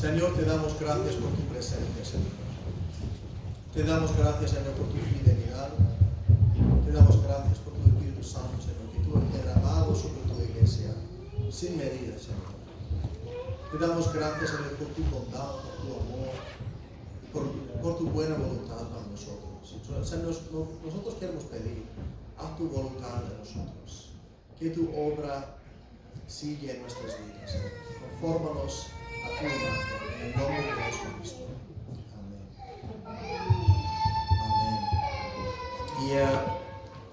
Señor, te damos gracias por tu presencia, Señor. Te damos gracias, Señor, por tu fidelidad. Te damos gracias por tu Espíritu Santo, Señor, que tú has derramado sobre tu iglesia sin medida, Señor. Te damos gracias, Señor, por tu bondad, por tu amor, por tu buena voluntad para nosotros. Señor, nosotros queremos pedir, haz tu voluntad en nosotros. Que tu obra sigue en nuestras vidas, Señor. Confórmanos a tu imagen, en el nombre de Jesucristo. Amén. Amén. Y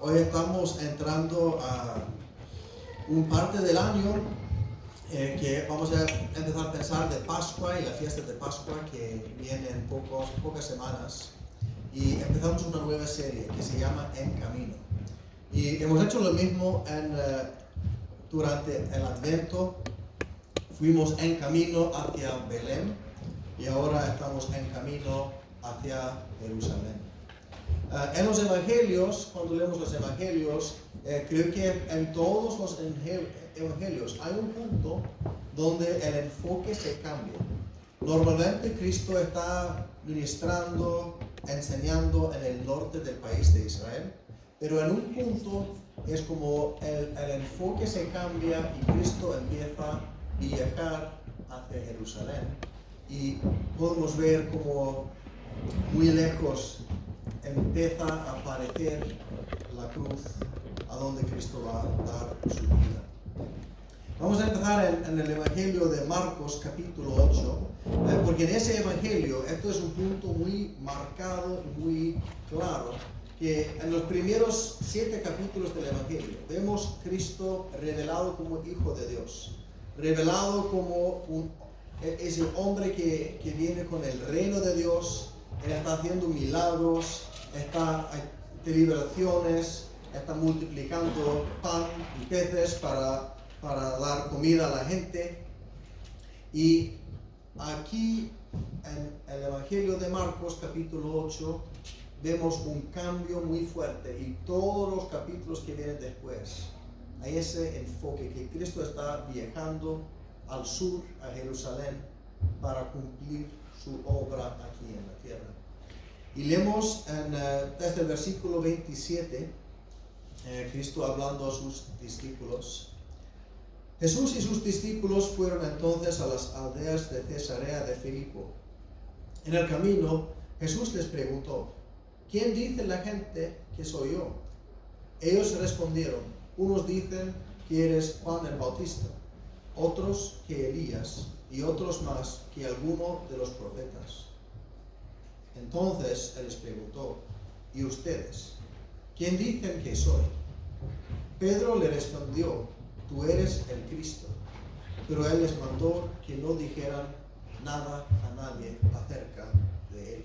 hoy estamos entrando a un parte del año que vamos a empezar a pensar de Pascua y la fiesta de Pascua que viene en pocas semanas. Y empezamos una nueva serie que se llama En Camino. Y hemos hecho lo mismo durante el Adviento. Fuimos en camino hacia Belén y ahora estamos en camino hacia Jerusalén. En los Evangelios, cuando leemos los Evangelios, creo que en todos los Evangelios hay un punto donde el enfoque se cambia. Normalmente Cristo está ministrando, enseñando en el norte del país de Israel, pero en un punto es como el enfoque se cambia y Cristo empieza a viajar hacia Jerusalén. Y podemos ver como muy lejos empieza a aparecer la cruz a donde Cristo va a dar su vida. Vamos a empezar en el Evangelio de Marcos capítulo 8, porque en ese Evangelio esto es un punto muy marcado y muy claro, que en los primeros 7 capítulos del Evangelio vemos Cristo revelado como Hijo de Dios, revelado como ese hombre que viene con el reino de Dios. Él está haciendo milagros, está de liberaciones, está multiplicando pan y peces para dar comida a la gente. Y aquí en el Evangelio de Marcos capítulo 8 vemos un cambio muy fuerte, y todos los capítulos que vienen después hay ese enfoque que Cristo está viajando al sur, a Jerusalén, para cumplir su obra aquí en la tierra. Y leemos desde el versículo 27, Cristo hablando a sus discípulos. Jesús y sus discípulos fueron entonces a las aldeas de Cesarea de Filipo. En el camino, Jesús les preguntó: ¿quién dice la gente que soy yo? Ellos respondieron: unos dicen que eres Juan el Bautista, otros que Elías, y otros más que alguno de los profetas. Entonces Él les preguntó: ¿y ustedes? ¿Quién dicen que soy? Pedro le respondió: tú eres el Cristo. Pero Él les mandó que no dijeran nada a nadie acerca de Él.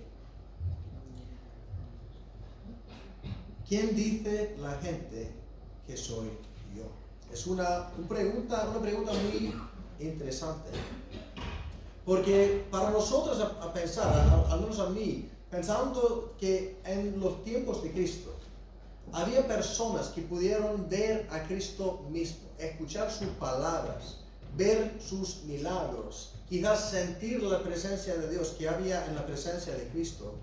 ¿Quién dice la gente que soy yo? Es una pregunta muy interesante. Porque para nosotros a pensar, al menos a mí, pensando que en los tiempos de Cristo había personas que pudieron ver a Cristo mismo, escuchar sus palabras, ver sus milagros, quizás sentir la presencia de Dios que había en la presencia de Cristo.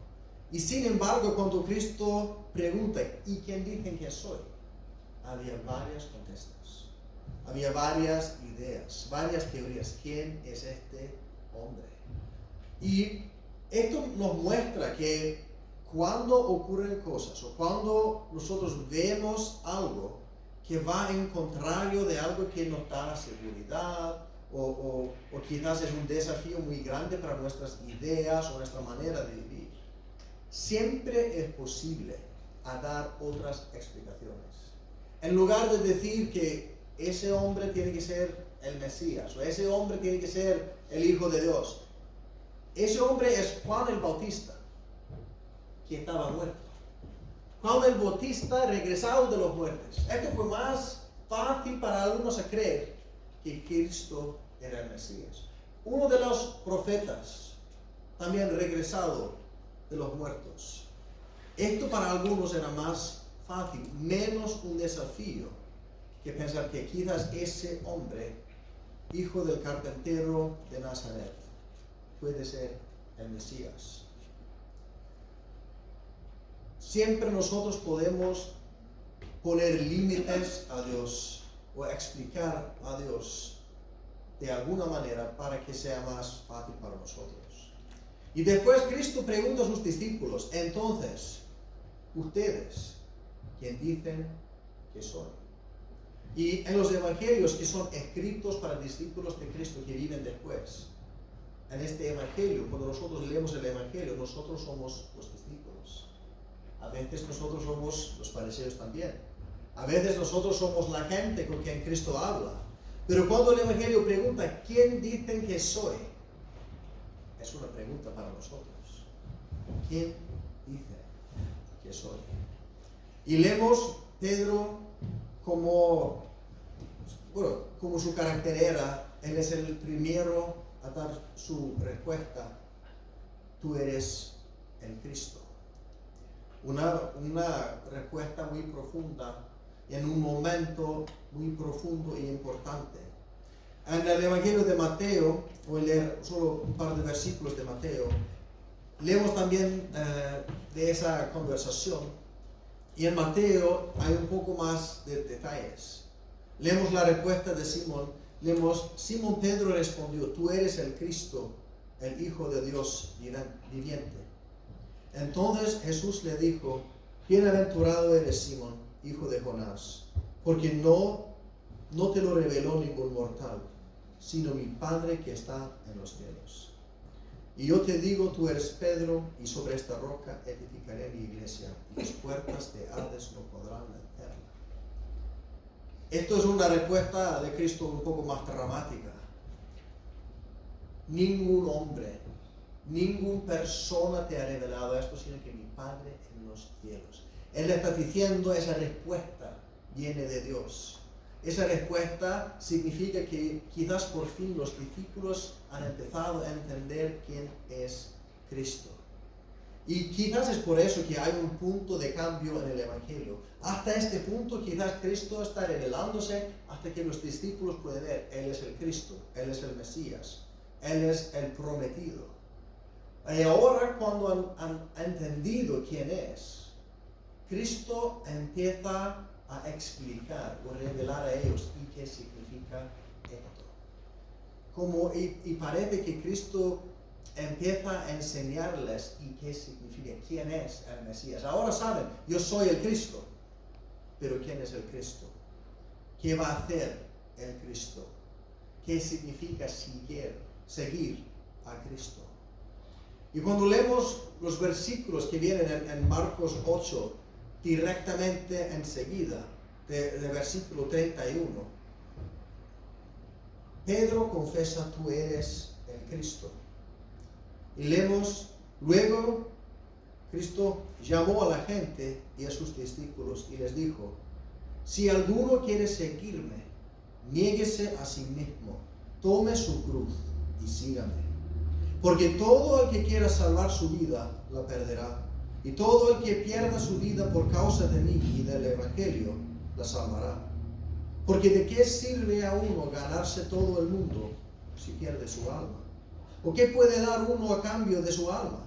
Y sin embargo, cuando Cristo pregunta: ¿y quién dicen que soy?, había varias contestas, había varias ideas, varias teorías. ¿Quién es este hombre? Y esto nos muestra que cuando ocurren cosas o cuando nosotros vemos algo que va en contrario de algo que nos da seguridad o quizás es un desafío muy grande para nuestras ideas o nuestra manera de vivir, siempre es posible dar otras explicaciones. En lugar de decir que ese hombre tiene que ser el Mesías o ese hombre tiene que ser el Hijo de Dios, ese hombre es Juan el Bautista, que estaba muerto. Juan el Bautista regresado de los muertos. Esto fue más fácil para algunos a creer que Cristo era el Mesías. Uno de los profetas, también regresado de los muertos. Esto para algunos era más fácil, menos un desafío que pensar que quizás ese hombre, hijo del carpintero de Nazaret, puede ser el Mesías. Siempre nosotros podemos poner límites a Dios o explicar a Dios de alguna manera para que sea más fácil para nosotros. Y después Cristo pregunta a sus discípulos, entonces, ustedes, ¿quién dicen que soy? Y en los evangelios que son escritos para discípulos de Cristo que viven después, en este evangelio, cuando nosotros leemos el evangelio, nosotros somos los discípulos. A veces nosotros somos los fariseos también. A veces nosotros somos la gente con quien Cristo habla. Pero cuando el evangelio pregunta, ¿quién dicen que soy? Es una pregunta para nosotros. ¿Quién dice que soy? Y leemos Pedro como su carácter era, él es el primero a dar su respuesta. Tú eres el Cristo. Una respuesta muy profunda en un momento muy profundo e importante. En el Evangelio de Mateo, voy a leer solo un par de versículos de Mateo, leemos también de esa conversación, y en Mateo hay un poco más de detalles. Leemos la respuesta de Simón, leemos, Simón Pedro respondió, tú eres el Cristo, el Hijo de Dios viviente. Entonces Jesús le dijo, bienaventurado eres Simón, hijo de Jonás, porque no te lo reveló ningún mortal, sino mi Padre que está en los cielos. Y yo te digo, tú eres Pedro, y sobre esta roca edificaré mi iglesia, y las puertas de Hades no podrán vencerla. Esto es una respuesta de Cristo un poco más dramática. Ningún hombre, ninguna persona te ha revelado esto, sino que mi Padre en los cielos. Él está diciendo, esa respuesta viene de Dios. Esa respuesta significa que quizás por fin los discípulos han empezado a entender quién es Cristo. Y quizás es por eso que hay un punto de cambio en el Evangelio. Hasta este punto quizás Cristo está revelándose hasta que los discípulos pueden ver, Él es el Cristo, Él es el Mesías, Él es el prometido. Y ahora cuando han entendido quién es, Cristo empieza a explicar o revelar a ellos y qué significa esto. Y parece que Cristo empieza a enseñarles y qué significa, quién es el Mesías. Ahora saben, yo soy el Cristo, pero ¿quién es el Cristo? ¿Qué va a hacer el Cristo? ¿Qué significa seguir a Cristo? Y cuando leemos los versículos que vienen en Marcos 8, directamente enseguida, de versículo 31, Pedro confesa, tú eres el Cristo. Y leemos, luego Cristo llamó a la gente y a sus discípulos y les dijo, si alguno quiere seguirme, niéguese a sí mismo, tome su cruz y sígame. Porque todo el que quiera salvar su vida, la perderá. Y todo el que pierda su vida por causa de mí y del Evangelio, la salvará. Porque ¿de qué sirve a uno ganarse todo el mundo si pierde su alma? ¿O qué puede dar uno a cambio de su alma?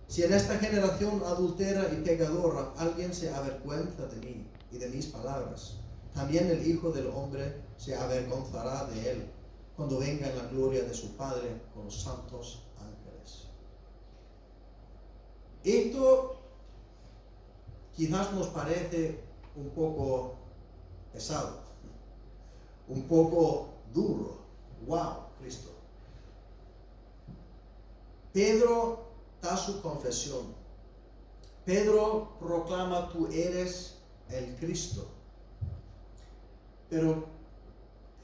Si en esta generación adúltera y pecadora alguien se avergüenza de mí y de mis palabras, también el Hijo del Hombre se avergonzará de él cuando venga en la gloria de su Padre con los santos ángeles. Esto quizás nos parece un poco pesado, un poco duro. ¡Wow, Cristo! Pedro da su confesión. Pedro proclama, tú eres el Cristo. Pero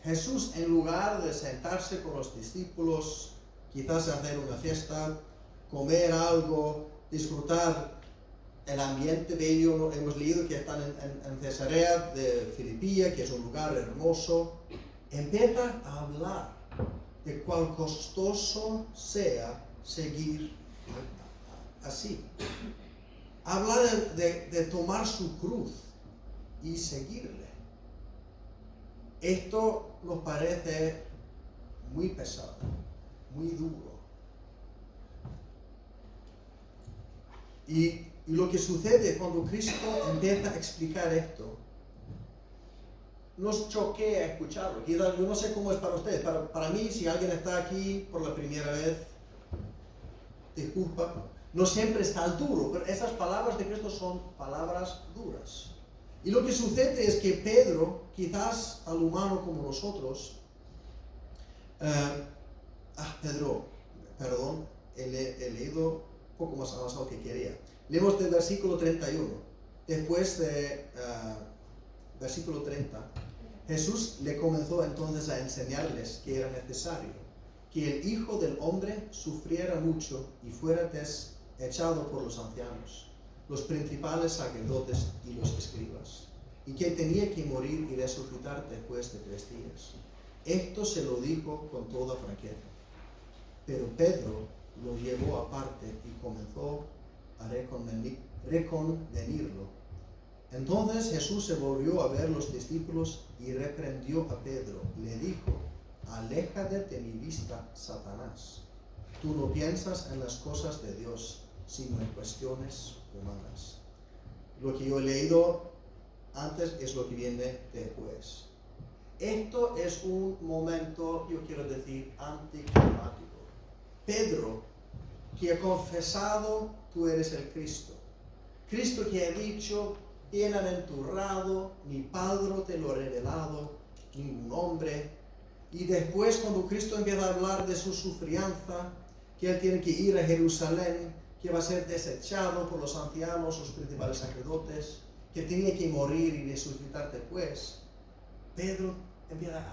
Jesús, en lugar de sentarse con los discípulos, quizás hacer una fiesta, comer algo, disfrutar el ambiente bello, hemos leído que están en Cesarea de Filipía, que es un lugar hermoso, empieza a hablar de cuán costoso sea seguir así. Habla de tomar su cruz y seguirle. Esto nos parece muy pesado, muy duro. Y lo que sucede cuando Cristo empieza a explicar esto, nos choquea escucharlo. Yo no sé cómo es para ustedes, para mí, si alguien está aquí por la primera vez, disculpa, no siempre está duro, pero esas palabras de Cristo son palabras duras. Y lo que sucede es que Pedro, quizás al humano como nosotros, he leído un poco más avanzado que quería. Leemos del versículo 31. Después de versículo 30, Jesús le comenzó entonces a enseñarles que era necesario que el Hijo del Hombre sufriera mucho y fuera desechado por los ancianos, los principales sacerdotes y los escribas, y que tenía que morir y resucitar después de 3 días. Esto se lo dijo con toda franqueza. Pero Pedro lo llevó aparte y comenzó a reconvenirlo. Entonces Jesús se volvió a ver los discípulos y reprendió a Pedro. Le dijo: aléjate de mi vista, Satanás. Tú no piensas en las cosas de Dios, sino en cuestiones humanas. Lo que yo he leído antes es lo que viene después. Esto es un momento, yo quiero decir, anticlimático. Pedro, que ha confesado: tú eres el Cristo. Cristo que ha dicho: bienaventurado, mi Padre te lo ha revelado, ningún hombre. Y después, cuando Cristo empieza a hablar de su sufrianza, que él tiene que ir a Jerusalén, que va a ser desechado por los ancianos, los principales sacerdotes, que tenía que morir y resucitar después, Pedro empieza: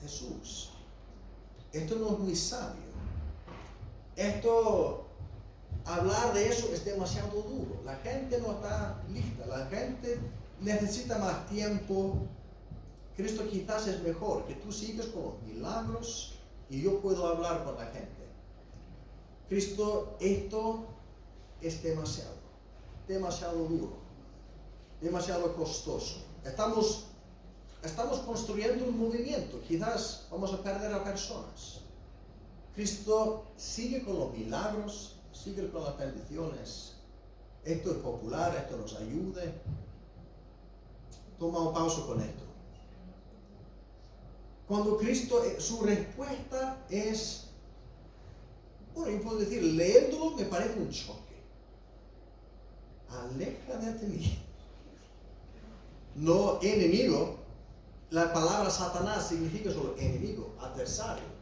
Jesús, esto no es muy sabio. Hablar de eso es demasiado duro. La gente no está lista, la gente necesita más tiempo. Cristo quizás es mejor que tú sigas con los milagros y yo puedo hablar con la gente. Cristo, esto es demasiado duro, demasiado costoso. Estamos construyendo un movimiento, quizás vamos a perder a personas. Cristo sigue con los milagros, sigue con las bendiciones. Esto es popular, esto nos ayude. Toma un pausa con esto. Cuando Cristo, su respuesta es, bueno, yo puedo decir, leyéndolo me parece un choque. Aléjate de mí. No enemigo. La palabra Satanás significa solo enemigo, adversario.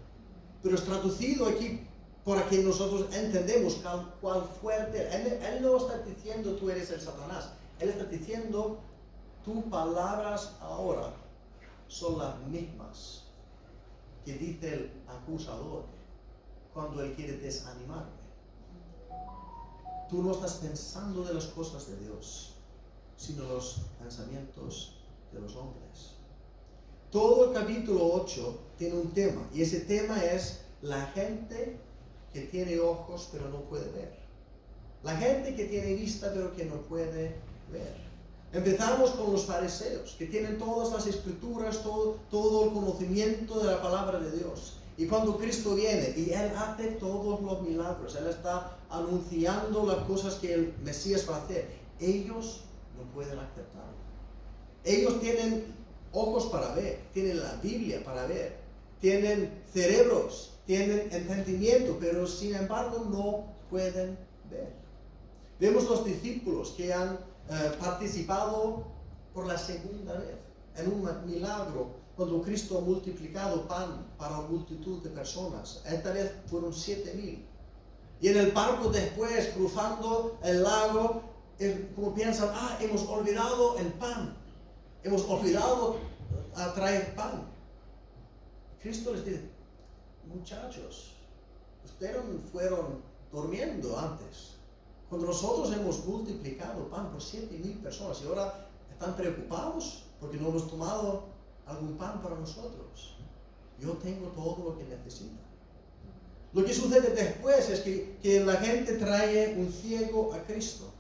Pero es traducido aquí para que nosotros entendemos cuál fuerte. Él no está diciendo tú eres el Satanás. Él está diciendo tus palabras ahora son las mismas que dice el acusador cuando él quiere desanimarme. Tú no estás pensando de las cosas de Dios, sino los pensamientos de los hombres. Todo el capítulo 8 tiene un tema, y ese tema es la gente que tiene ojos pero no puede ver. La gente que tiene vista pero que no puede ver. Empezamos con los fariseos, que tienen todas las escrituras, todo el conocimiento de la palabra de Dios. Y cuando Cristo viene y Él hace todos los milagros, Él está anunciando las cosas que el Mesías va a hacer, ellos no pueden aceptarlo. Ellos tienen ojos para ver, tienen la Biblia para ver, tienen cerebros, tienen entendimiento, pero sin embargo no pueden ver. Vemos los discípulos que han participado por la segunda vez en un milagro cuando Cristo ha multiplicado pan para una multitud de personas. Esta vez fueron 7,000. Y en el barco después, cruzando el lago, como piensan, hemos olvidado el pan. Hemos olvidado a traer pan. Cristo les dice: muchachos, ustedes fueron durmiendo antes. Cuando nosotros hemos multiplicado pan por 7,000 personas y ahora están preocupados porque no hemos tomado algún pan para nosotros. Yo tengo todo lo que necesitan. Lo que sucede después es que la gente trae un ciego a Cristo.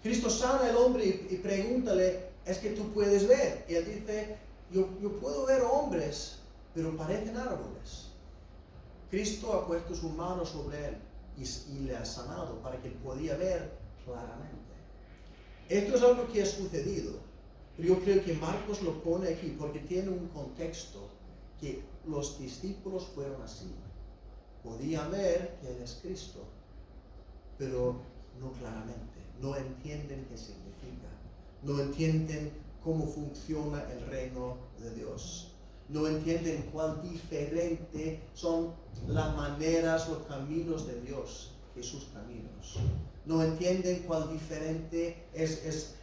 Cristo sana al hombre y pregúntale: ¿es que tú puedes ver? Y él dice: yo puedo ver hombres, pero parecen árboles. Cristo ha puesto su mano sobre él y le ha sanado para que él podía ver claramente. Esto es algo que ha sucedido, pero yo creo que Marcos lo pone aquí porque tiene un contexto que los discípulos fueron así. Podían ver que Él es Cristo, pero no claramente. No entienden qué significa. No entienden cómo funciona el reino de Dios. No entienden cuán diferente son las maneras, los caminos de Dios que sus caminos. No entienden cuán diferente es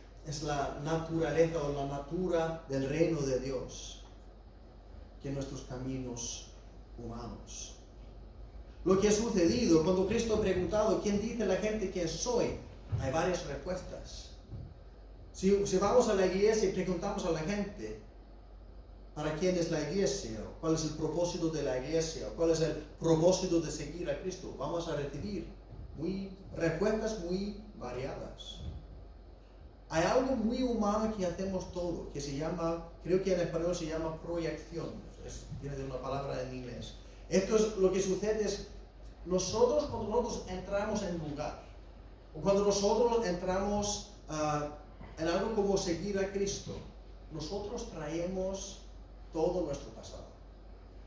la naturaleza o la natura del reino de Dios que nuestros caminos humanos. Lo que ha sucedido cuando Cristo ha preguntado ¿quién dice la gente que soy? Hay varias respuestas. Si vamos a la iglesia y preguntamos a la gente ¿para quién es la iglesia? ¿Cuál es el propósito de la iglesia? ¿Cuál es el propósito de seguir a Cristo? Vamos a recibir respuestas muy variadas. Hay algo muy humano que hacemos todo, que se llama, creo que en español se llama proyección. Viene de una palabra en inglés. Esto es lo que sucede es, cuando nosotros entramos en un lugar, o cuando nosotros entramos en algo como seguir a Cristo, nosotros traemos todo nuestro pasado.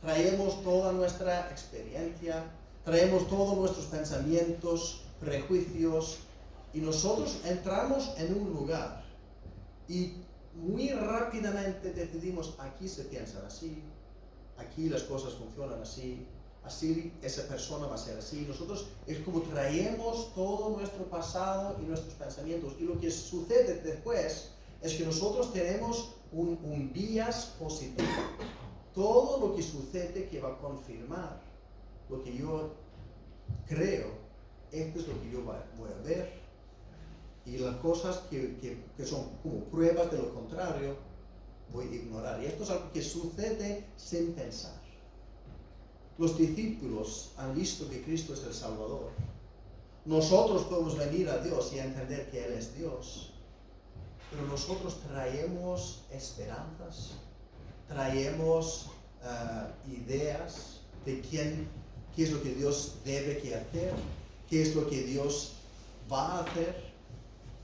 Traemos toda nuestra experiencia, traemos todos nuestros pensamientos, prejuicios, y nosotros entramos en un lugar y muy rápidamente decidimos, aquí se piensa así, aquí las cosas funcionan así esa persona va a ser así. Nosotros es como traemos todo nuestro pasado y nuestros pensamientos, y lo que sucede después es que nosotros tenemos un bias positivo. Todo lo que sucede que va a confirmar lo que yo creo, esto es lo que yo voy a ver, y las cosas que son como pruebas de lo contrario voy a ignorar. Y esto es algo que sucede sin pensar. Los discípulos han visto que Cristo es el Salvador. Nosotros podemos venir a Dios y entender que Él es Dios, pero nosotros traemos esperanzas, traemos ideas de qué es lo que Dios debe que hacer, qué es lo que Dios va a hacer,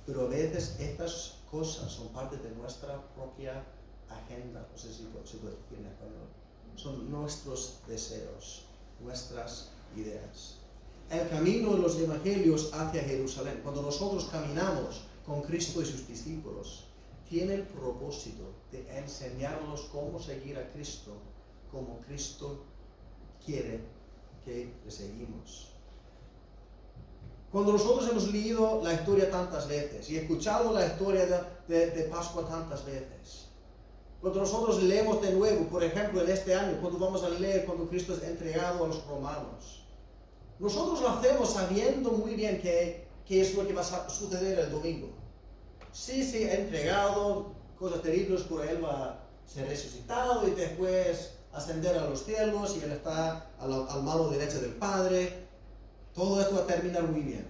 pero a veces estas cosas son parte de nuestra propia agenda, no sé si puedo decir en español, son nuestros deseos, nuestras ideas. El camino de los evangelios hacia Jerusalén, cuando nosotros caminamos con Cristo y sus discípulos, tiene el propósito de enseñarnos cómo seguir a Cristo, como Cristo quiere que le seguimos. Cuando nosotros hemos leído la historia tantas veces y escuchado la historia de Pascua tantas veces, cuando nosotros leemos de nuevo, por ejemplo en este año, cuando vamos a leer cuando Cristo es entregado a los romanos, nosotros lo hacemos sabiendo muy bien qué es lo que va a suceder el domingo. Sí, entregado, cosas terribles, pero Él va a ser resucitado y después ascender a los cielos y Él está al mano derecha del Padre. Todo esto va a terminar muy bien.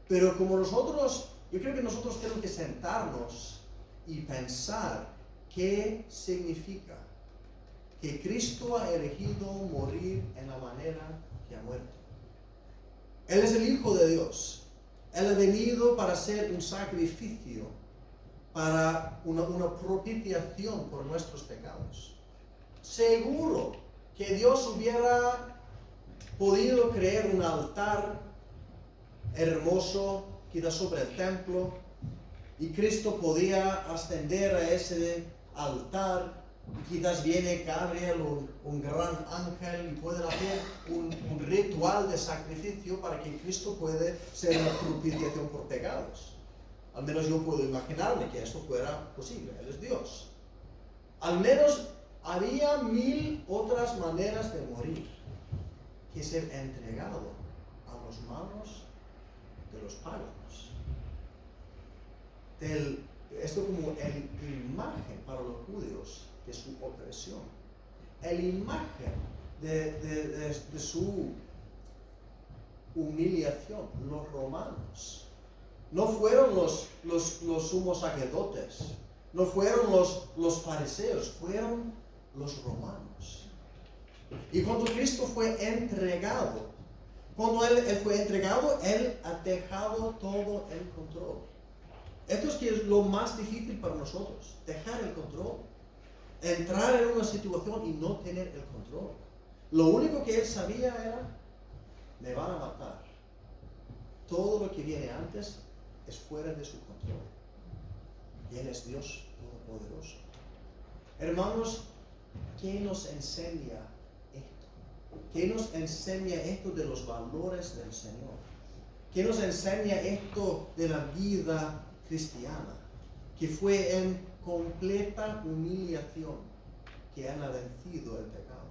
Pero como yo creo que nosotros tenemos que sentarnos y pensar qué significa que Cristo ha elegido morir en la manera que ha muerto. Él es el Hijo de Dios. Él ha venido para ser un sacrificio, para una propiciación por nuestros pecados. Seguro que Dios hubiera podido crear un altar hermoso, quizás sobre el templo, y Cristo podía ascender a ese altar, y quizás viene Gabriel, un gran ángel, y pueden hacer un ritual de sacrificio para que Cristo pueda ser una propiciación por pecados. Al menos yo puedo imaginarme que esto fuera posible. Él es Dios. Al menos había 1000 otras maneras de morir que ser entregado a las manos de los paganos. Esto como la imagen para los judíos de su opresión, la imagen de su humillación. Los romanos no fueron los sumos sacerdotes, no fueron los fariseos, fueron los romanos. Y cuando Cristo fue entregado, Cuando él fue entregado, Él ha dejado todo el control. Esto es que es lo más difícil para nosotros, dejar el control. Entrar en una situación y no tener el control. Lo único que Él sabía era, me van a matar. Todo lo que viene antes es fuera de su control. Y Él es Dios Todopoderoso. Hermanos, ¿qué nos enseña esto? ¿Qué nos enseña esto de los valores del Señor? ¿Qué nos enseña esto de la vida cristiana? Que fue en completa humillación que Él ha vencido el pecado.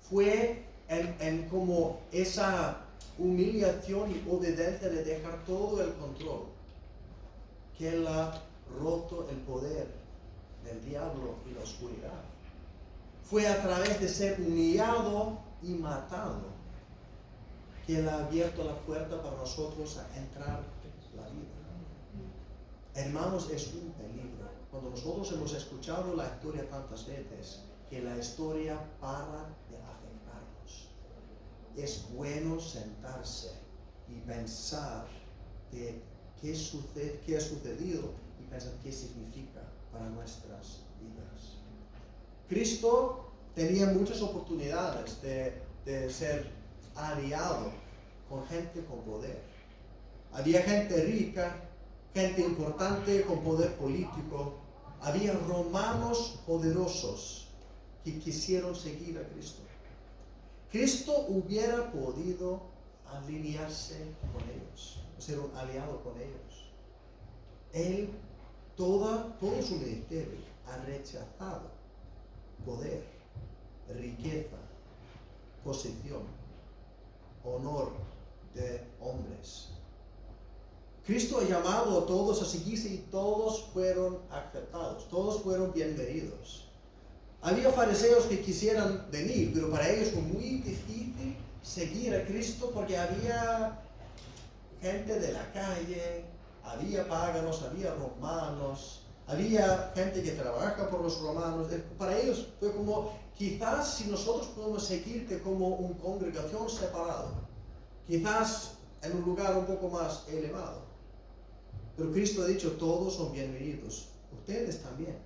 Fue en como esa humillación y obediencia de dejar todo el control que Él ha roto el poder del diablo y la oscuridad. Fue a través de ser humillado y matado que Él ha abierto la puerta para nosotros a entrar en la vida. Hermanos, es un peligro. Cuando nosotros hemos escuchado la historia tantas veces, que la historia para de afectarnos. Es bueno sentarse y pensar de qué ha sucedido y pensar qué significa para nuestras vidas. Cristo tenía muchas oportunidades de ser aliado con gente con poder. Había gente rica, gente importante con poder político. Había romanos poderosos que quisieron seguir a Cristo. Cristo hubiera podido alinearse con ellos, ser un aliado con ellos. Él, todo su ministerio, ha rechazado poder, riqueza, posición, honor de hombres. Cristo ha llamado a todos a seguirse y todos fueron aceptados, todos fueron bienvenidos. Había fariseos que quisieran venir, pero para ellos fue muy difícil seguir a Cristo porque había gente de la calle, había páganos, había romanos, había gente que trabaja por los romanos. Para ellos fue como, quizás si nosotros podemos seguirte como una congregación separada, quizás en un lugar un poco más elevado. Pero Cristo ha dicho, todos son bienvenidos, ustedes también,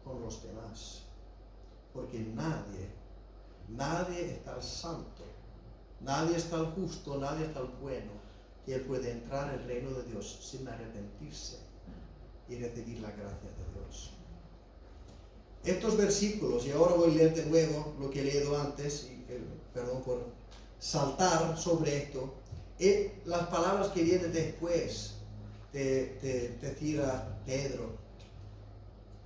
con los demás. Porque nadie es tan santo, nadie es tan justo, nadie es tan bueno, que Él puede entrar en el reino de Dios sin arrepentirse y recibir la gracia de Dios. Estos versículos, y ahora voy a leer de nuevo lo que he leído antes, y perdón por saltar sobre esto, las palabras que vienen después de decir a Pedro,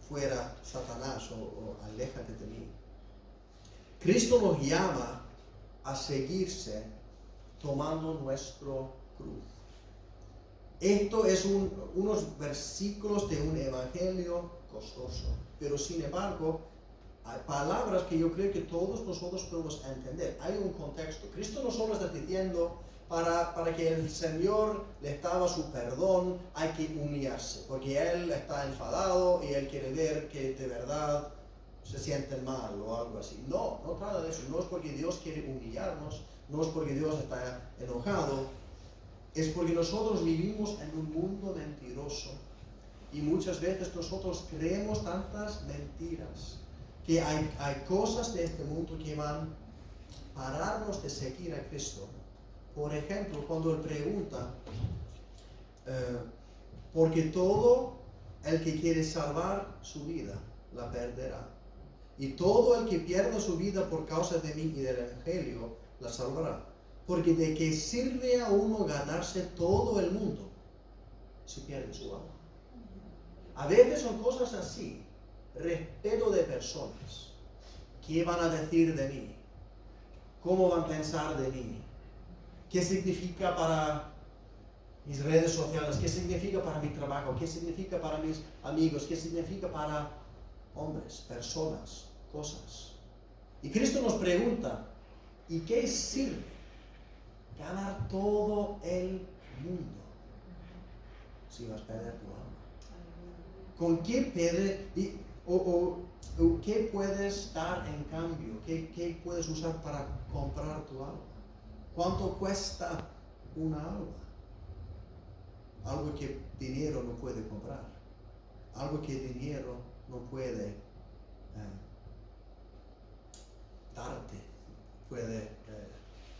fuera Satanás o aléjate de mí. Cristo nos llama a seguirse tomando nuestro cruz. Esto es unos versículos de un evangelio costoso, pero sin embargo hay palabras que yo creo que todos nosotros podemos entender. Hay un contexto. Cristo no solo está diciendo para que el Señor les daba su perdón, hay que humillarse, porque Él está enfadado y Él quiere ver que de verdad se sienten mal o algo así. No trata de eso. No es porque Dios quiere humillarnos, no es porque Dios está enojado, es porque nosotros vivimos en un mundo mentiroso y muchas veces nosotros creemos tantas mentiras que hay cosas de este mundo que van a pararnos de seguir a Cristo. Por ejemplo, cuando Él pregunta, porque todo el que quiere salvar su vida la perderá, y todo el que pierda su vida por causa de mí y del Evangelio la salvará. Porque de qué sirve a uno ganarse todo el mundo si pierde su alma. A veces son cosas así, respeto de personas. ¿Qué van a decir de mí? ¿Cómo van a pensar de mí? ¿Qué significa para mis redes sociales? ¿Qué significa para mi trabajo? ¿Qué significa para mis amigos? ¿Qué significa para hombres, personas, cosas? Y Cristo nos pregunta, ¿y qué sirve ganar todo el mundo si vas a perder tu alma? ¿Con qué qué puedes dar en cambio? ¿Qué puedes usar para comprar tu alma? ¿Cuánto cuesta una alma? Algo que dinero no puede comprar. Algo que dinero no puede darte.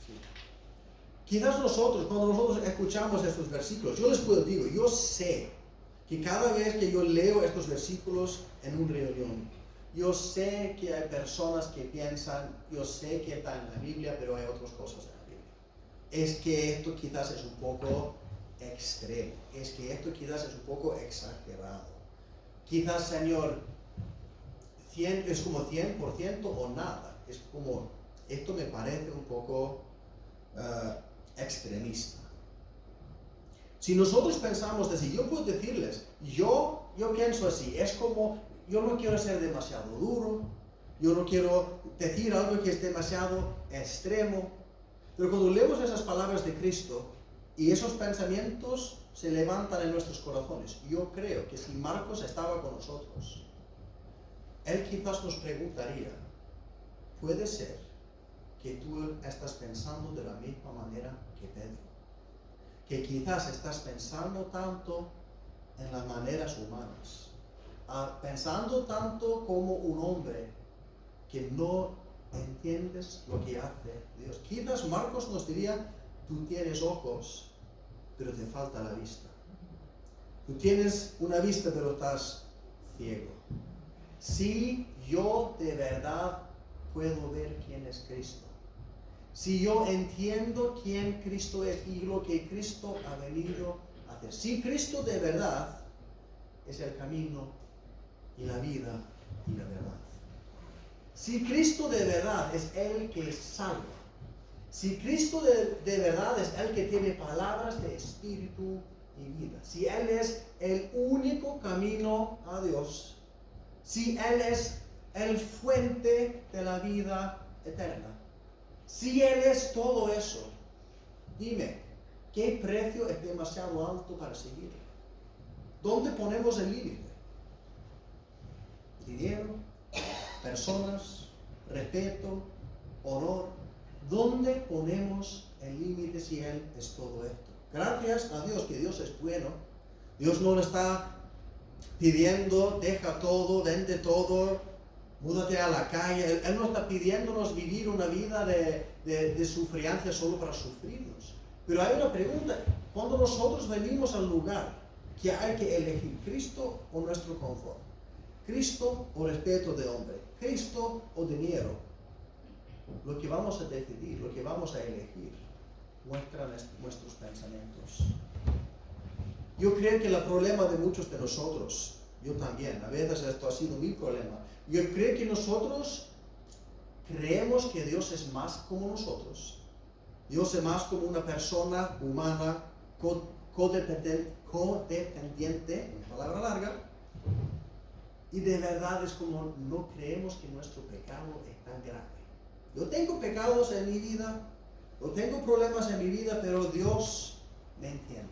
Sí. Quizás cuando nosotros escuchamos estos versículos, yo les puedo decir, yo sé que cada vez que yo leo estos versículos en una reunión, yo sé que hay personas que piensan, yo sé que está en la Biblia, pero hay otras cosas en la Biblia. Es que esto quizás es un poco extremo, es que esto quizás es un poco exagerado. Quizás, Señor, es como 100% o nada. Es como, esto me parece un poco extremista. Si nosotros pensamos así, yo puedo decirles, yo pienso así, es como, yo no quiero ser demasiado duro, yo no quiero decir algo que es demasiado extremo, pero cuando leemos esas palabras de Cristo y esos pensamientos se levantan en nuestros corazones, yo creo que si Marcos estaba con nosotros, él quizás nos preguntaría, ¿puede ser que tú estás pensando de la misma manera que Pedro? Que quizás estás pensando tanto en las maneras humanas, pensando tanto como un hombre que no entiendes lo que hace Dios. Quizás Marcos nos diría, tú tienes ojos, pero te falta la vista. Tú tienes una vista, pero estás ciego. Si yo de verdad puedo ver quién es Cristo, si yo entiendo quién Cristo es y lo que Cristo ha venido a hacer, si Cristo de verdad es el camino y la vida y la verdad, si Cristo de verdad es el que salva, si Cristo de verdad es el que tiene palabras de espíritu y vida, si Él es el único camino a Dios, si Él es el fuente de la vida eterna, si Él es todo eso, dime, ¿qué precio es demasiado alto para seguir? ¿Dónde ponemos el límite? ¿Dinero? ¿Personas? ¿Respeto? ¿Honor? ¿Dónde ponemos el límite si Él es todo esto? Gracias a Dios que Dios es bueno. Dios no le está pidiendo, deja todo, vende todo, múdate a la calle. Él no está pidiéndonos vivir una vida de sufriencia solo para sufrirnos. Pero hay una pregunta, cuando nosotros venimos al lugar que hay que elegir, Cristo o nuestro confort, Cristo o respeto de hombre, Cristo o dinero, lo que vamos a decidir, lo que vamos a elegir, muestra nuestros pensamientos. Yo creo que el problema de muchos de nosotros, yo también, a veces esto ha sido mi problema, yo creo que nosotros creemos que Dios es más como nosotros. Dios es más como una persona humana, codependiente, una palabra larga, y de verdad es como no creemos que nuestro pecado es tan grave. Yo tengo pecados en mi vida, yo tengo problemas en mi vida, pero Dios me entiende.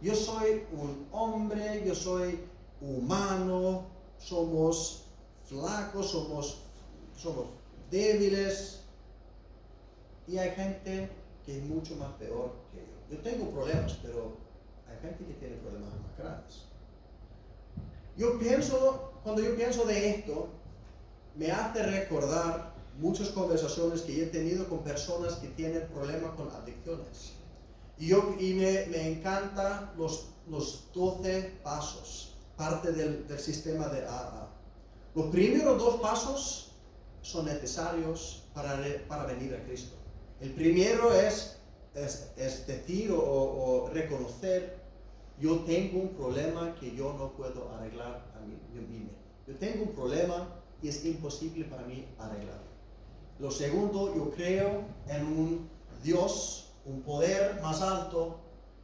Yo soy un hombre, yo soy humano, somos flacos, somos débiles, y hay gente que es mucho más peor que yo. Yo tengo problemas, pero hay gente que tiene problemas más graves. Cuando yo pienso de esto, me hace recordar muchas conversaciones que he tenido con personas que tienen problemas con adicciones. Y me encantan los 12 pasos, parte del sistema de AA. Los primeros 2 pasos son necesarios para venir a Cristo. El primero es decir o reconocer, yo tengo un problema que yo no puedo arreglar a mí mismo. Yo tengo un problema y es imposible para mí arreglarlo. Lo segundo, yo creo en un Dios, un poder más alto,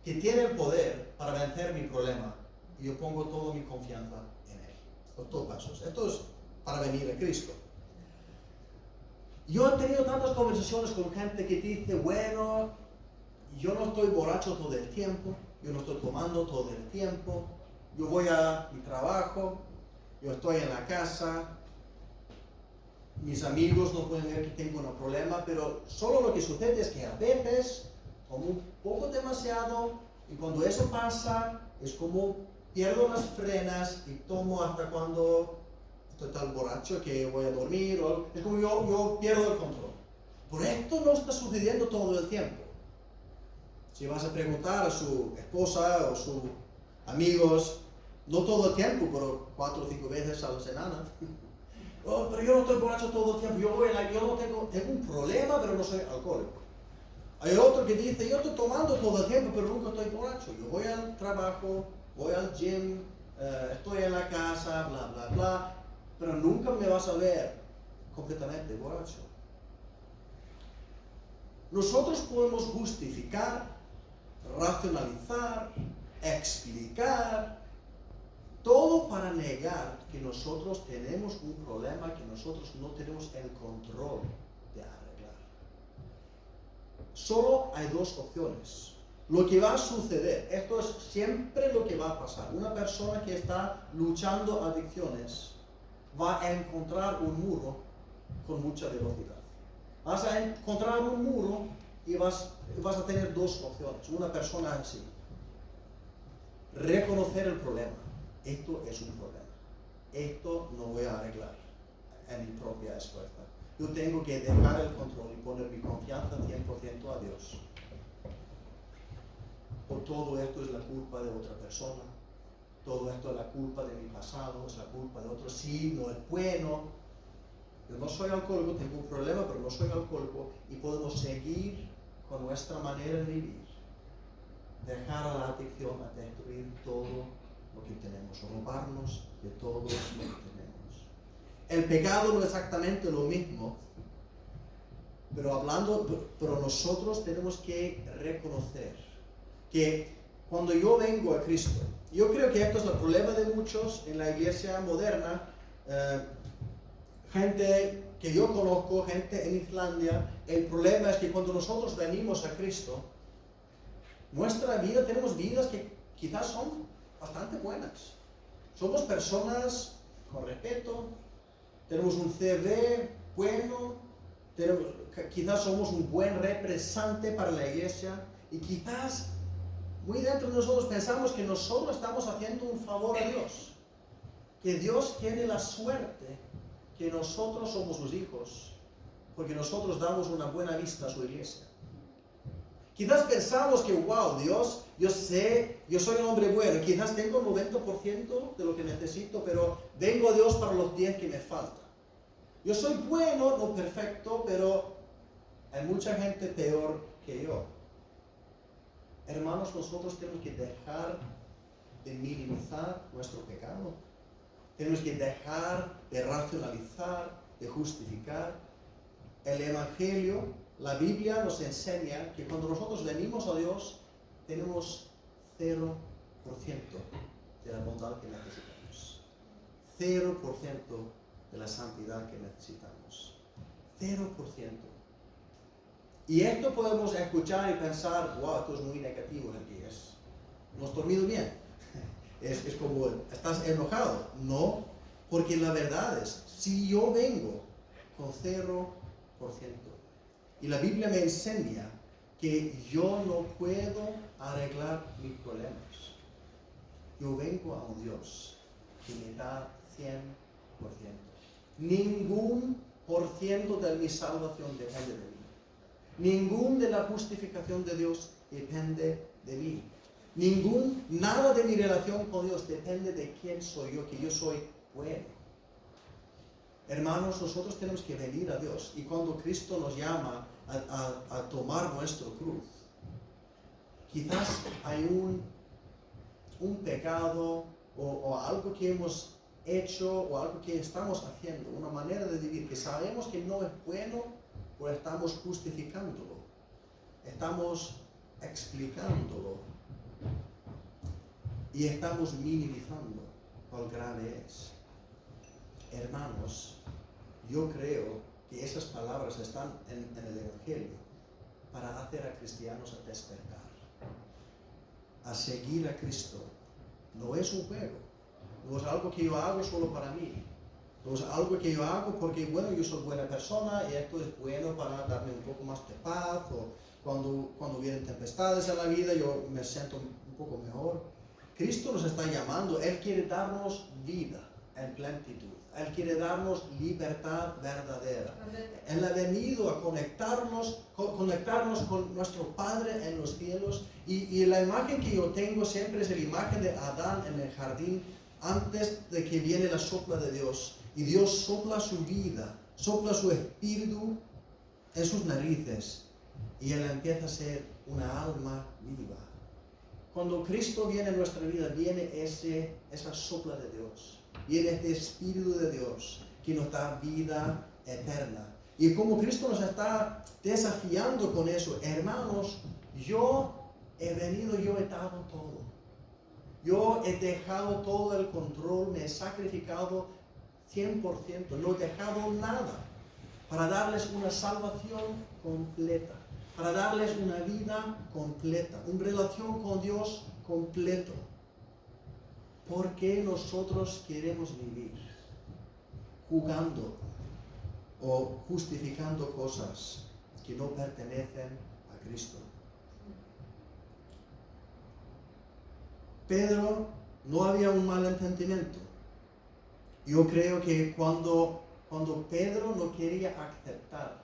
que tiene el poder para vencer mi problema. Y yo pongo toda mi confianza en Él. Los 2 pasos. Esto es para venir a Cristo. Yo he tenido tantas conversaciones con gente que dice, bueno, yo no estoy borracho todo el tiempo, yo no estoy tomando todo el tiempo, yo voy a mi trabajo, yo estoy en la casa, mis amigos no pueden ver que tengo un problema, pero solo lo que sucede es que a veces como un poco demasiado, y cuando eso pasa es como pierdo las frenas y tomo hasta cuando estoy tan borracho que voy a dormir, o es como yo pierdo el control. Pero esto no está sucediendo todo el tiempo. Si vas a preguntar a su esposa o sus amigos, no todo el tiempo, pero 4 o 5 veces a la semana. Oh, pero yo no estoy borracho todo el tiempo, yo no tengo un problema, pero no soy alcohólico. Hay otro que dice, yo estoy tomando todo el tiempo, pero nunca estoy borracho. Yo voy al trabajo, voy al gym, estoy en la casa, bla, bla, bla, pero nunca me vas a ver completamente borracho. Nosotros podemos justificar, racionalizar, explicar, todo para negar que nosotros tenemos un problema que nosotros no tenemos el control de arreglar. Solo hay 2 opciones. Lo que va a suceder, esto es siempre lo que va a pasar. Una persona que está luchando adicciones va a encontrar un muro con mucha velocidad. Vas a encontrar un muro y vas a tener 2 opciones. Una persona así. Reconocer el problema. Esto es un problema. Esto no voy a arreglar en mi propia esfuerzo. Yo tengo que dejar el control y poner mi confianza 100% a Dios. O todo esto es la culpa de otra persona. Todo esto es la culpa de mi pasado, es la culpa de otro. Sí, no es bueno. Yo no soy alcohólico, tengo un problema, pero no soy alcohólico. Y podemos seguir con nuestra manera de vivir. Dejar a la adicción a destruir todo lo que tenemos, robarnos de todo lo que tenemos. El pecado no es exactamente lo mismo, pero nosotros tenemos que reconocer que cuando yo vengo a Cristo, yo creo que esto es el problema de muchos en la iglesia moderna, gente que yo conozco, gente en Islandia, el problema es que cuando nosotros venimos a Cristo, nuestra vida, tenemos vidas que quizás son bastante buenas. Somos personas con respeto, tenemos un CV bueno, quizás somos un buen representante para la iglesia y quizás muy dentro de nosotros pensamos que nosotros estamos haciendo un favor a Dios, que Dios tiene la suerte que nosotros somos sus hijos, porque nosotros damos una buena vista a su iglesia. Quizás pensamos que, wow, Dios, yo sé, yo soy un hombre bueno, quizás tengo el 90% de lo que necesito, pero vengo a Dios para los 10 que me faltan. Yo soy bueno, no perfecto, pero hay mucha gente peor que yo. Hermanos, nosotros tenemos que dejar de minimizar nuestro pecado. Tenemos que dejar de racionalizar, de justificar. El Evangelio, la Biblia nos enseña que cuando nosotros venimos a Dios, tenemos 0% de la bondad que necesitamos. 0% de la santidad que necesitamos. 0%. Y esto podemos escuchar y pensar, wow, esto es muy negativo aquí, no has dormido bien. Es como, estás enojado. No, porque la verdad es, si yo vengo con 0%, y la Biblia me enseña que yo no puedo arreglar mis problemas. Yo vengo a un Dios que me da 100%. Ningún por ciento de mi salvación depende de mí. Ningún de la justificación de Dios depende de mí. Nada de mi relación con Dios depende de quién soy yo, que yo soy bueno. Hermanos, nosotros tenemos que venir a Dios, y cuando Cristo nos llama a tomar nuestro cruz, quizás hay un pecado o algo que hemos hecho o algo que estamos haciendo, una manera de vivir que sabemos que no es bueno, pero estamos justificándolo, estamos explicándolo y estamos minimizando cuán grave es. Hermanos, yo creo que esas palabras están en el Evangelio para hacer a cristianos a despertar, a seguir a Cristo. No es un juego, no es algo que yo hago solo para mí. Entonces, algo que yo hago porque, bueno, yo soy buena persona y esto es bueno para darme un poco más de paz, o cuando vienen tempestades en la vida yo me siento un poco mejor. Cristo nos está llamando, Él quiere darnos vida en plenitud, Él quiere darnos libertad verdadera. Él ha venido a conectarnos con nuestro Padre en los cielos, y la imagen que yo tengo siempre es la imagen de Adán en el jardín antes de que viene la sopla de Dios. Y Dios sopla su vida, sopla su espíritu en sus narices y Él empieza a ser una alma viva. Cuando Cristo viene en nuestra vida, viene esa sopla de Dios, viene este espíritu de Dios que nos da vida eterna. Y como Cristo nos está desafiando con eso, hermanos, yo he dado todo. Yo he dejado todo el control, me he sacrificado 100%, no he dejado nada para darles una salvación completa, para darles una vida completa, una relación con Dios completo. ¿Por qué nosotros queremos vivir jugando o justificando cosas que no pertenecen a Cristo? Pedro, no había un malentendimiento. Yo creo que cuando Pedro no quería aceptar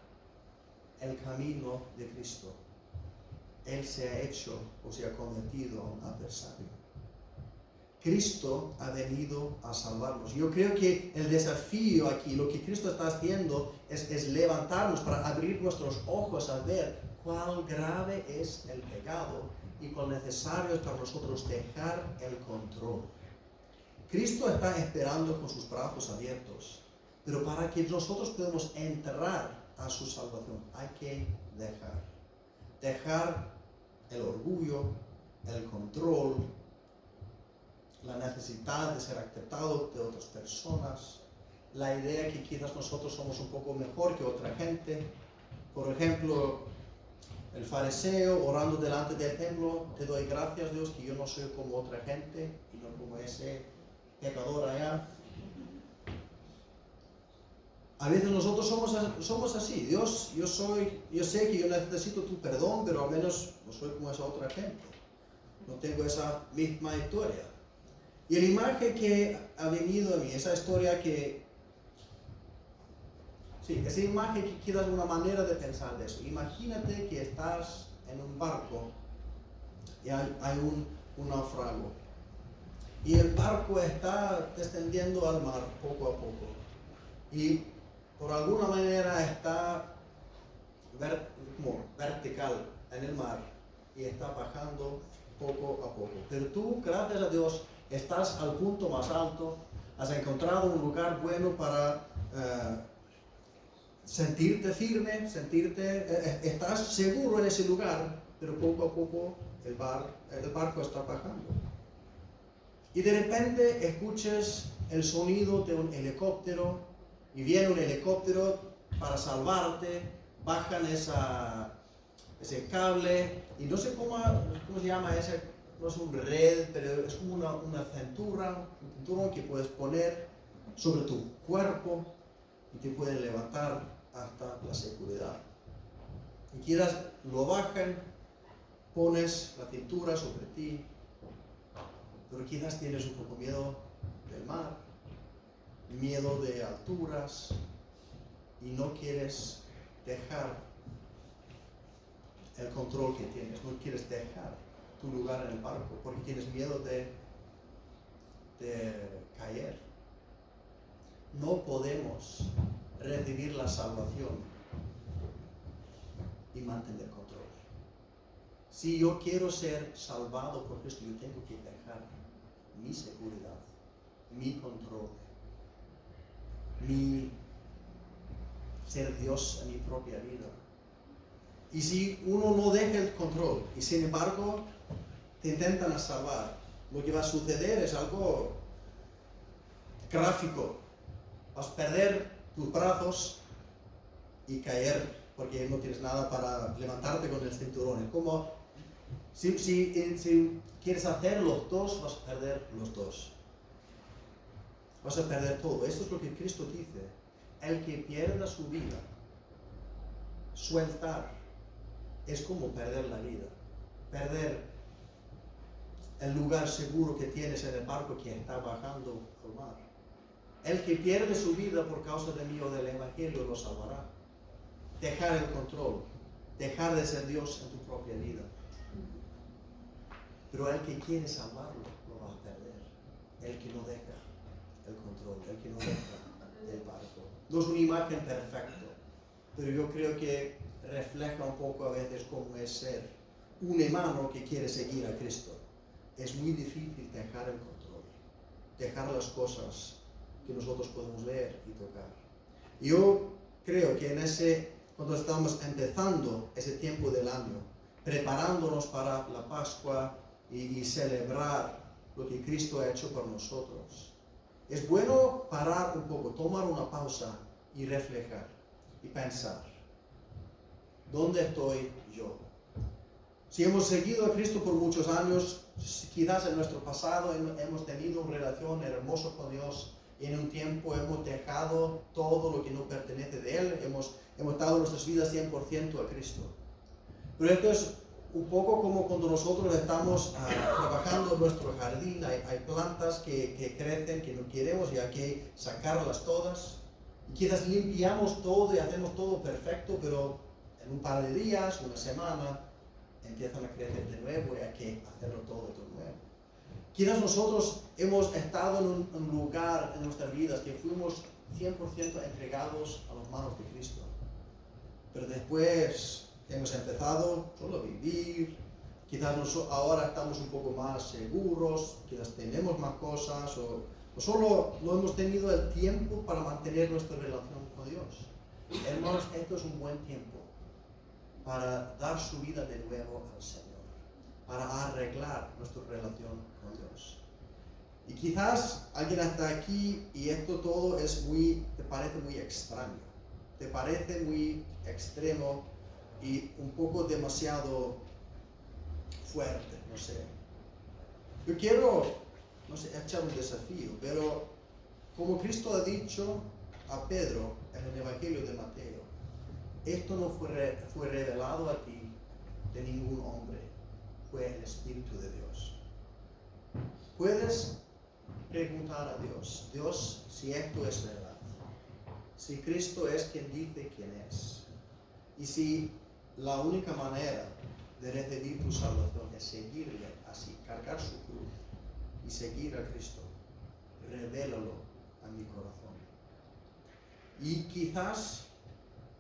el camino de Cristo, él se ha hecho o se ha convertido a un adversario. Cristo ha venido a salvarnos. Yo creo que el desafío aquí, lo que Cristo está haciendo, es levantarnos para abrir nuestros ojos a ver cuál grave es el pecado y cuán necesario es para nosotros dejar el control. Cristo está esperando con sus brazos abiertos, pero para que nosotros podamos entrar a su salvación hay que dejar el orgullo, el control, la necesidad de ser aceptado de otras personas, la idea que quizás nosotros somos un poco mejor que otra gente. Por ejemplo, el fariseo orando delante del templo: te doy gracias, Dios, que yo no soy como otra gente y no como ese pecador allá. A veces nosotros somos así. Dios, yo sé que yo necesito tu perdón, pero al menos no soy como esa otra gente. No tengo esa misma historia. Y la imagen que ha venido a mí, esa historia esa imagen que queda una manera de pensar de eso. Imagínate que estás en un barco y hay un naufrago. Y el barco está descendiendo al mar poco a poco. Y por alguna manera está vertical en el mar y está bajando poco a poco. Pero tú, gracias a Dios, estás al punto más alto, has encontrado un lugar bueno para sentirte firme, estás seguro en ese lugar, pero poco a poco el barco está bajando. Y de repente escuchas el sonido de un helicóptero y viene un helicóptero para salvarte, bajan ese cable y no sé cómo se llama ese, no es un red, pero es como un cinturón que puedes poner sobre tu cuerpo y te pueden levantar hasta la seguridad. Y quieras lo bajan, pones la cintura sobre ti, pero quizás tienes un poco miedo del mar, miedo de alturas, y no quieres dejar el control que tienes, no quieres dejar tu lugar en el barco porque tienes miedo de caer. No podemos recibir la salvación y mantener control. Si yo quiero ser salvado por Cristo, yo tengo que dejar mi seguridad, mi control, mi ser Dios en mi propia vida. Y si uno no deja el control y sin embargo te intentan salvar, lo que va a suceder es algo gráfico. Vas a perder tus brazos y caer porque no tienes nada para levantarte con el cinturón. Es como si quieres hacer los dos, vas a perder los dos. vas a perder todo. Esto es lo que Cristo dice. El que pierda su vida, sueltar, es como perder la vida. Perder el lugar seguro que tienes en el barco que está bajando al mar. El que pierde su vida por causa de mí o del Evangelio lo salvará. Dejar el control, dejar de ser Dios en tu propia vida. Pero el que quiere salvarlo, lo va a perder. El que no deja el control, el que no deja el barco. No es una imagen perfecta, pero yo creo que refleja un poco a veces cómo es ser un hermano que quiere seguir a Cristo. Es muy difícil dejar el control, dejar las cosas que nosotros podemos ver y tocar. Yo creo que cuando estamos empezando ese tiempo del año, preparándonos para la Pascua y celebrar lo que Cristo ha hecho por nosotros, es bueno parar un poco, tomar una pausa y reflejar y pensar, ¿dónde estoy yo? Si hemos seguido a Cristo por muchos años, quizás en nuestro pasado hemos tenido una relación hermosa con Dios y en un tiempo hemos dejado todo lo que no pertenece de Él, hemos dado nuestras vidas 100% a Cristo. Pero esto es un poco como cuando nosotros estamos trabajando en nuestro jardín, hay plantas que crecen, que no queremos y hay que sacarlas todas. Y quizás limpiamos todo y hacemos todo perfecto, pero en un par de días, una semana, empiezan a crecer de nuevo y hay que hacerlo todo de nuevo. Quizás nosotros hemos estado en un lugar en nuestras vidas que fuimos 100% entregados a las manos de Cristo. Pero después hemos empezado solo a vivir, quizás ahora estamos un poco más seguros, quizás tenemos más cosas o solo no hemos tenido el tiempo para mantener nuestra relación con Dios. Hermanos, esto es un buen tiempo para dar su vida de nuevo al Señor, para arreglar nuestra relación con Dios. Y quizás alguien está aquí y esto todo te parece muy extraño, te parece muy extremo y un poco demasiado fuerte, no sé. Yo quiero, echar un desafío, pero como Cristo ha dicho a Pedro en el Evangelio de Mateo, esto no fue revelado a ti de ningún hombre, fue el Espíritu de Dios. Puedes preguntar a Dios, Dios, si esto es verdad, si Cristo es quien dice quién es, y si la única manera de recibir tu salvación es seguirle así, cargar su cruz y seguir a Cristo, revélalo a mi corazón. Y quizás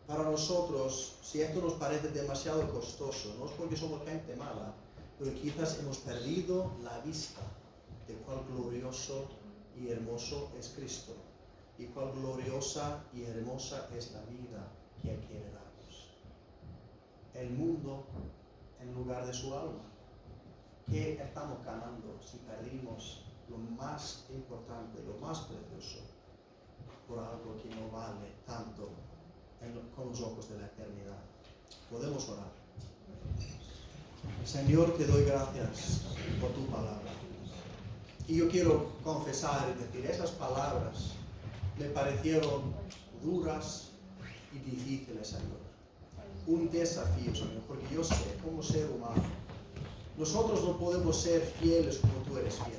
para nosotros, si esto nos parece demasiado costoso, no es porque somos gente mala, pero quizás hemos perdido la vista de cuán glorioso y hermoso es Cristo y cuán gloriosa y hermosa es la vida que Él quiere darnos. El mundo en lugar de su alma. ¿Qué estamos ganando si perdimos lo más importante, lo más precioso, por algo que no vale tanto con los ojos de la eternidad? Podemos orar. Señor, te doy gracias por tu palabra. Y yo quiero confesar y decir, esas palabras me parecieron duras y difíciles, Señor. Un desafío, Señor, porque yo sé, como ser humano, nosotros no podemos ser fieles como tú eres fiel.